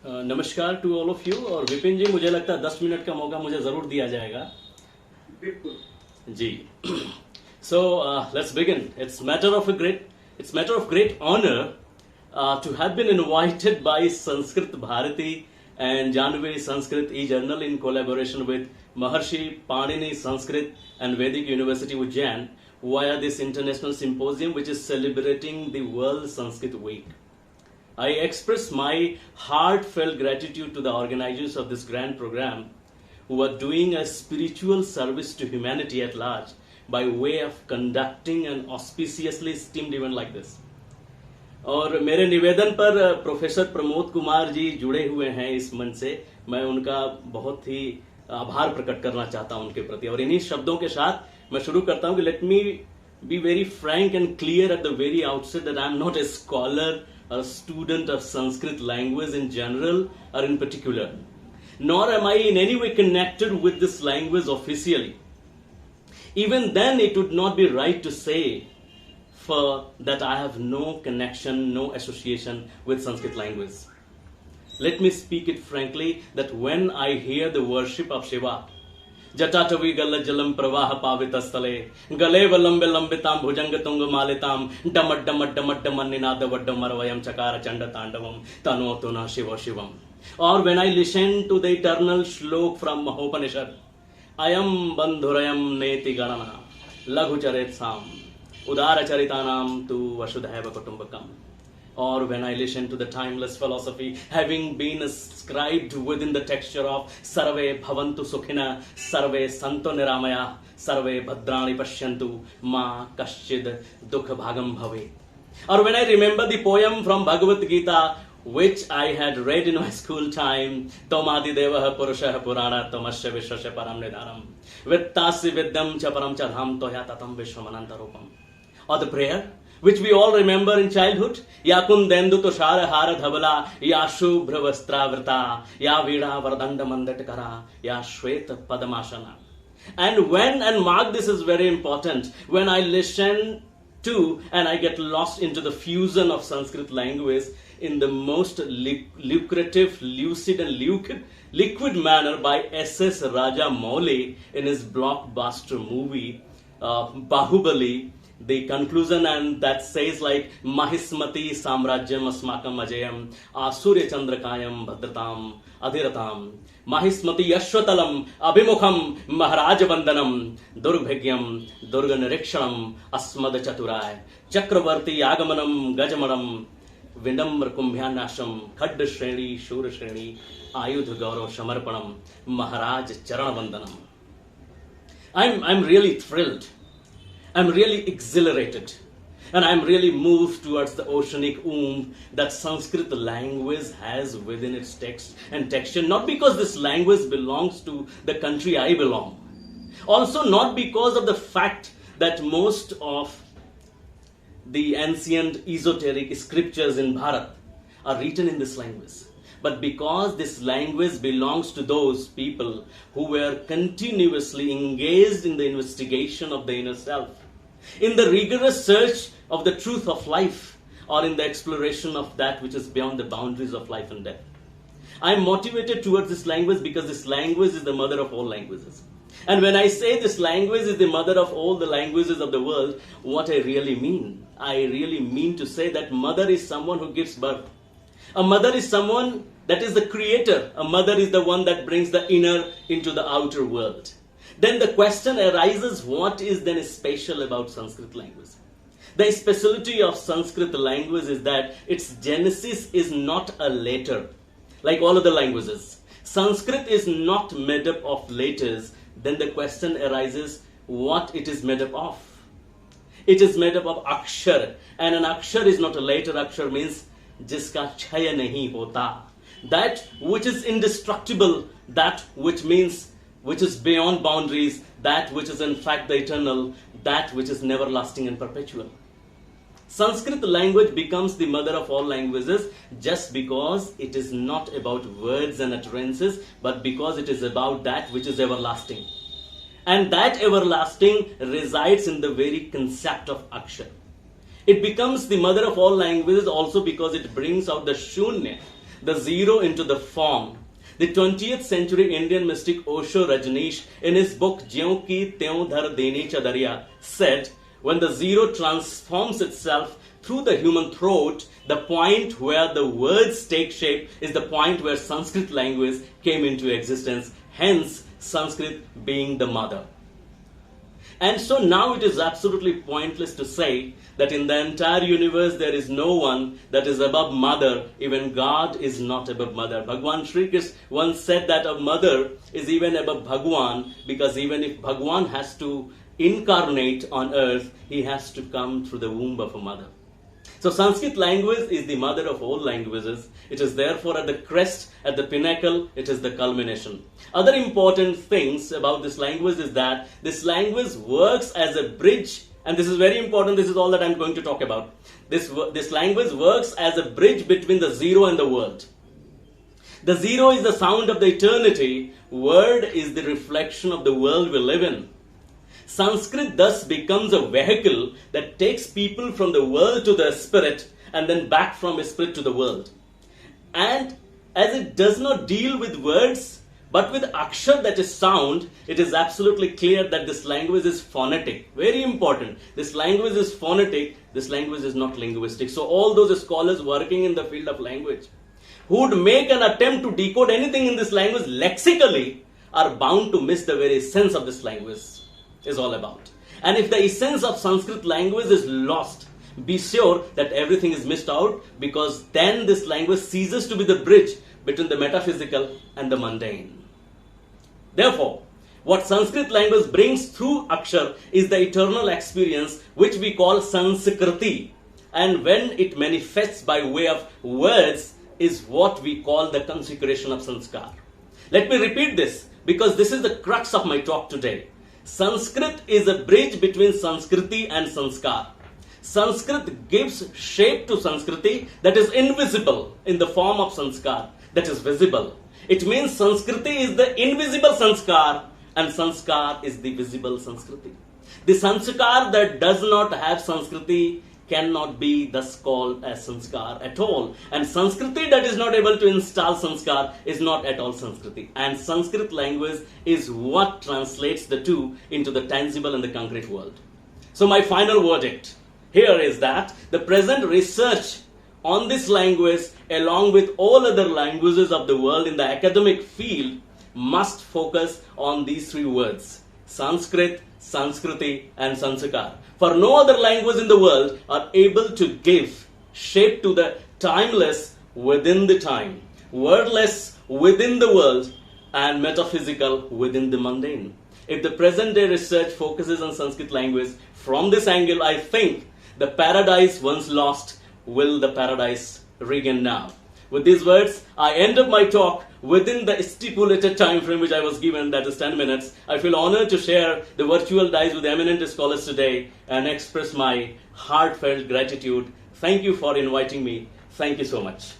नमस्कार to all of you. और विपिन जी, मुझे लगता है 10 मिनट का मौका मुझे जरूर दिया जाएगा। बिल्कुल जी। So let's begin. It's matter of great honor to have been invited by Sanskrit Bharti and Jahnavi Sanskrit e-journal in collaboration with Maharshi Panini Sanskrit and Vedic University Ujjain via this International Symposium, which is celebrating the World Sanskrit Week. I express my heartfelt gratitude to the organizers of this grand program who are doing a spiritual service to humanity at large by way of conducting an auspiciously esteemed event like this. और मेरे निवेदन पर professor Pramod Kumar ji जुड़े हुए हैं इस मंच से। मैं उनका बहुत ही आभार प्रकट करना चाहता हूं उनके प्रति। और इन्हीं शब्दों के साथ मैं शुरू करता हूं कि let me be very Frank and clear at the very outset that I am not a scholar or a student of Sanskrit language in general or in particular, nor am I in any way connected with this language officially. Even then, it would not be right to say that I have no connection, no association with Sanskrit language. Let me speak it frankly, that when I hear the worship of Shiva, जटाटवी गल जलम प्रवाह पावित स्थले गले वलंबे लंबिताम भुजंग तुंग मालिताम डमट डमट डमट demon Ninad वड्डमरवयम चकार चंड तांडवम तनोतु न Shiv Shivam. Or when I listen to the eternal shlok from Mahopanishad, ayam bandhurayam neti ganana laghu charet sam udara charitanam tu vasudhaiva kutumbakam. Or when I listen to the timeless philosophy having been inscribed within the texture of Sarve Bhavantu Sukhina, Sarve Santo Niramaya, Sarve Bhadrani Pashyantu, Ma Kaschid Dukha Bhagam Bhave. Or when I remember the poem from Bhagavad Gita, which I had read in my school time, Tomadi Devaha Purushaha Purana, Tomasya Vishwasya Param Nidaram, Vittasi Vidyam Chaparam Chadham Toya Tatam Vishwamanantarupam. Or the prayer, which we all remember in childhood, Ya kundendu tushara hara dhabala, Ya shubhra vastravrata, Ya vida vardanda mandatkara, Ya shweta padamashana. And when, and mark this is very important, when I listen to and I get lost into the fusion of Sanskrit language in the most lucrative, lucid and liquid manner by S.S. Rajamouli in his blockbuster movie, Bahubali, the conclusion, and that says like Mahismati Samrajyam Asmakam Ajayam Asurya Chandrakayam Bhadratam Adhiratam Mahismati Yashwatalam Abhimukham Maharaj Vandanam Durbhagyam Durga Nirikshanam Asmada Chaturay Chakravarti Agamanam Gajamanam Vinamra Kumbhyanasham Khad Shreni Shura Shreni Ayudha Gaurav Shamarpanam Maharaj Charana Vandanam. I'm really thrilled. I'm really exhilarated, and I'm really moved towards the oceanic womb that Sanskrit language has within its text and texture, not because this language belongs to the country I belong, also not because of the fact that most of the ancient esoteric scriptures in Bharat are written in this language, but because this language belongs to those people who were continuously engaged in the investigation of the inner self, in the rigorous search of the truth of life, or in the exploration of that which is beyond the boundaries of life and death. I am motivated towards this language because this language is the mother of all languages. And when I say this language is the mother of all the languages of the world, what I really mean to say that mother is someone who gives birth. A mother is someone that is the creator. A mother is the one that brings the inner into the outer world. Then the question arises, what is then special about Sanskrit language? The speciality of Sanskrit language is that its genesis is not a letter, like all other languages. Sanskrit is not made up of letters. Then the question arises, what it is made up of? It is made up of akshar, and an akshar is not a letter. Akshar means jiska chaya nahi hota, that which is indestructible, that which is beyond boundaries, that which is in fact the eternal, that which is never lasting and perpetual. Sanskrit language becomes the mother of all languages just because it is not about words and utterances, but because it is about that which is everlasting. And that everlasting resides in the very concept of akshar. It becomes the mother of all languages also because it brings out the shunya, the zero into the form. The 20th century Indian mystic Osho Rajneesh, in his book Jyon Ki Tyon Dhar Deni Chadariya, said, when the zero transforms itself through the human throat, the point where the words take shape is the point where Sanskrit language came into existence, hence Sanskrit being the mother. And so now it is absolutely pointless to say that in the entire universe there is no one that is above mother. Even God is not above mother. Bhagwan Sri Krishna once said that a mother is even above Bhagwan, because even if Bhagwan has to incarnate on earth, he has to come through the womb of a mother. So Sanskrit language is the mother of all languages. It is therefore at the crest, at the pinnacle, it is the culmination. Other important things about this language is that this language works as a bridge, and this is very important, this is all that I'm going to talk about. This language works as a bridge between the zero and the world. The zero is the sound of the eternity, word is the reflection of the world we live in. Sanskrit thus becomes a vehicle that takes people from the world to the spirit and then back from spirit to the world. And as it does not deal with words but with akshar, that is sound, it is absolutely clear that this language is phonetic. Very important. This language is phonetic, this language is not linguistic. So all those scholars working in the field of language who would make an attempt to decode anything in this language lexically are bound to miss the very essence of this language is all about. And if the essence of Sanskrit language is lost, be sure that everything is missed out, because then this language ceases to be the bridge between the metaphysical and the mundane. Therefore, what Sanskrit language brings through akshar is the eternal experience which we call Sanskriti, and when it manifests by way of words is what we call the consecration of Sanskar. Let me repeat this, because this is the crux of my talk today. Sanskrit is a bridge between Sanskriti and Sanskar. Sanskrit gives shape to Sanskriti that is invisible in the form of Sanskar that is visible. It means Sanskriti is the invisible Sanskar and Sanskar is the visible Sanskriti. The Sanskar that does not have Sanskriti cannot be thus called as Sanskar at all. And Sanskriti that is not able to install Sanskar is not at all Sanskriti. And Sanskrit language is what translates the two into the tangible and the concrete world. So my final verdict here is that the present research on this language, along with all other languages of the world in the academic field, must focus on these three words: Sanskrit, Sanskriti and Sanskar. For no other language in the world are able to give shape to the timeless within the time, wordless within the world, and metaphysical within the mundane. If the present day research focuses on Sanskrit language from this angle, I think the paradise once lost will the paradise regain now. With these words, I end up my talk within the stipulated time frame which I was given, that is 10 minutes. I feel honored to share the virtual dice with eminent scholars today and express my heartfelt gratitude. Thank you for inviting me. Thank you so much.